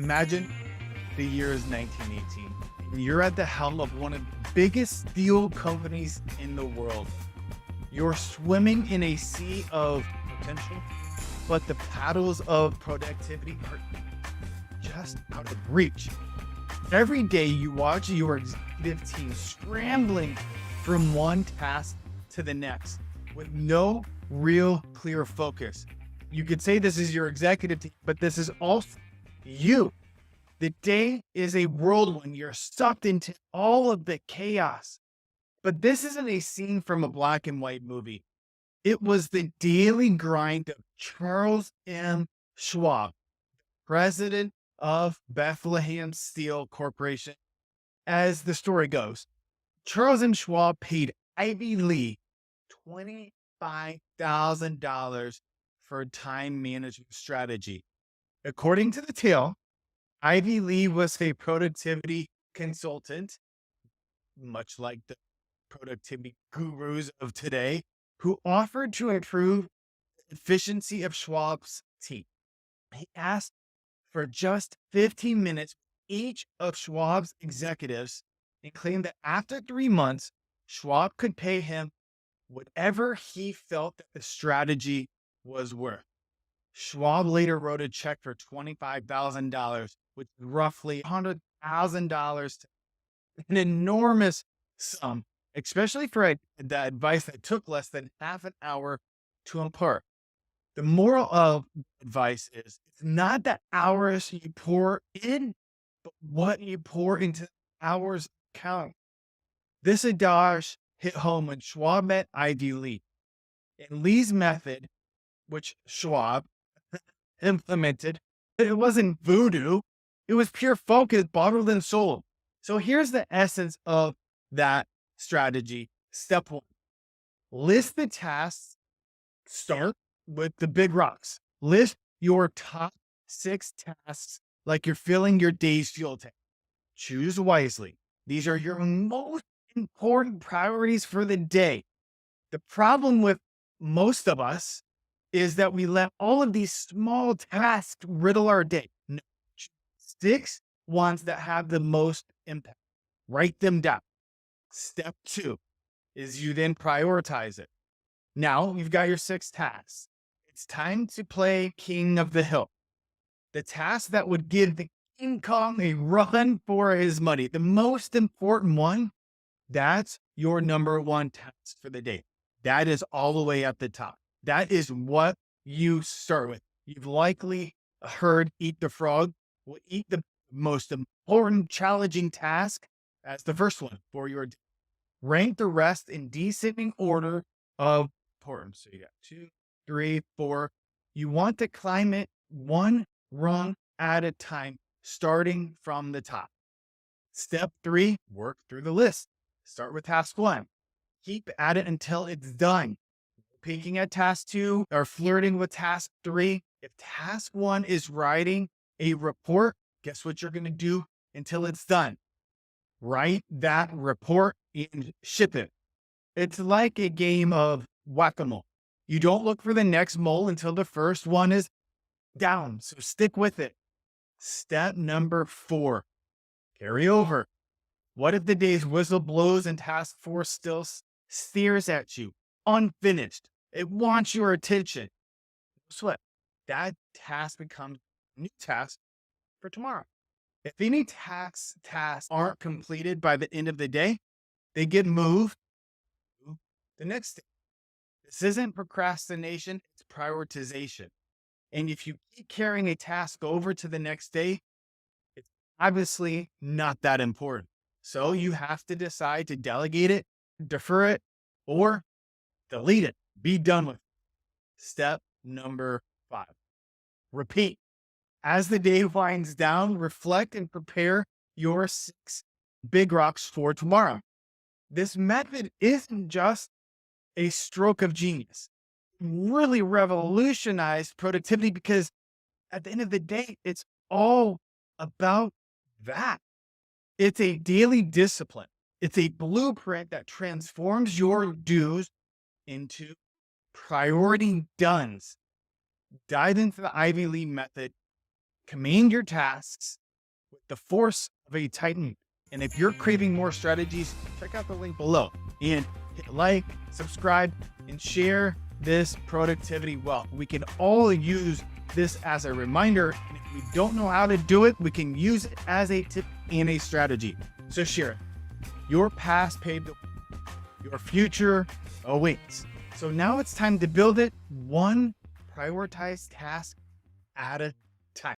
Imagine the year is 1918, and you're at the helm of one of the biggest steel companies in the world. You're swimming in a sea of potential, but the paddles of productivity are just out of reach. Every day you watch your executive team scrambling from one task to the next with no real clear focus. You could say this is your executive team, but this is also you. The day is a whirlwind. You're sucked into all of the chaos. But this isn't a scene from a black and white movie. It was the daily grind of Charles M. Schwab, president of Bethlehem Steel Corporation. As the story goes, Charles M. Schwab paid Ivy Lee $25,000 for a time management strategy. According to the tale, Ivy Lee was a productivity consultant, much like the productivity gurus of today, who offered to improve the efficiency of Schwab's team. He asked for just 15 minutes with each of Schwab's executives and claimed that after 3 months, Schwab could pay him whatever he felt that the strategy was worth. Schwab later wrote a check for $25,000, which is roughly $100,000, an enormous sum, especially for the advice that took less than half an hour to impart. The moral of advice is it's not the hours you pour in, but what you pour into hours count. This adage hit home when Schwab met Ivy Lee. And Lee's method, which Schwab implemented, it wasn't voodoo. It was pure focus, bottled and sold. So here's the essence of that strategy. Step one, list the tasks. Start with the big rocks. List your top 6 tasks like you're filling your day's fuel tank. Choose wisely. These are your most important priorities for the day. The problem with most of us is that we let all of these small tasks riddle our day. No, 6 ones that have the most impact. Write them down. Step 2 is you then prioritize it. Now you've got your 6 tasks. It's time to play King of the Hill. The task that would give the King Kong a run for his money. The most important one, that's your number 1 task for the day. That is all the way at the top. That is what you start with. You've likely heard eat the frog. Well, eat the most important, challenging task as the first one for your day. Rank the rest in descending order of importance. So you got 2, 3, 4. You want to climb it one rung at a time, starting from the top. Step 3, work through the list. Start with task 1. Keep at it until it's done. Peeking at task 2 or flirting with task 3. If task 1 is writing a report, guess what you're going to do until it's done? Write that report and ship it. It's like a game of whack-a-mole. You don't look for the next mole until the first one is down. So stick with it. Step number 4, carry over. What if the day's whistle blows and task 4 still stares at you, unfinished? It wants your attention. Guess what? That task becomes a new task for tomorrow. If any tasks aren't completed by the end of the day, they get moved to the next day. This isn't procrastination, it's prioritization. And if you keep carrying a task over to the next day, it's obviously not that important. So you have to decide to delegate it, defer it, or delete it. Be done with it. Step number 5, repeat. As the day winds down, reflect and prepare your 6 big rocks for tomorrow. This method isn't just a stroke of genius. It really revolutionized productivity because at the end of the day, it's all about that. It's a daily discipline. It's a blueprint that transforms your do's into priority dones. Dive into the Ivy Lee method. command your tasks with the force of a titan. And if you're craving more strategies, check out the link below and hit like, subscribe, and share this productivity wealth. We can all use this as a reminder. And if we don't know how to do it, we can use it as a tip and a strategy. So share it. Your past paved the way. Your future awaits. So now it's time to build it one prioritized task at a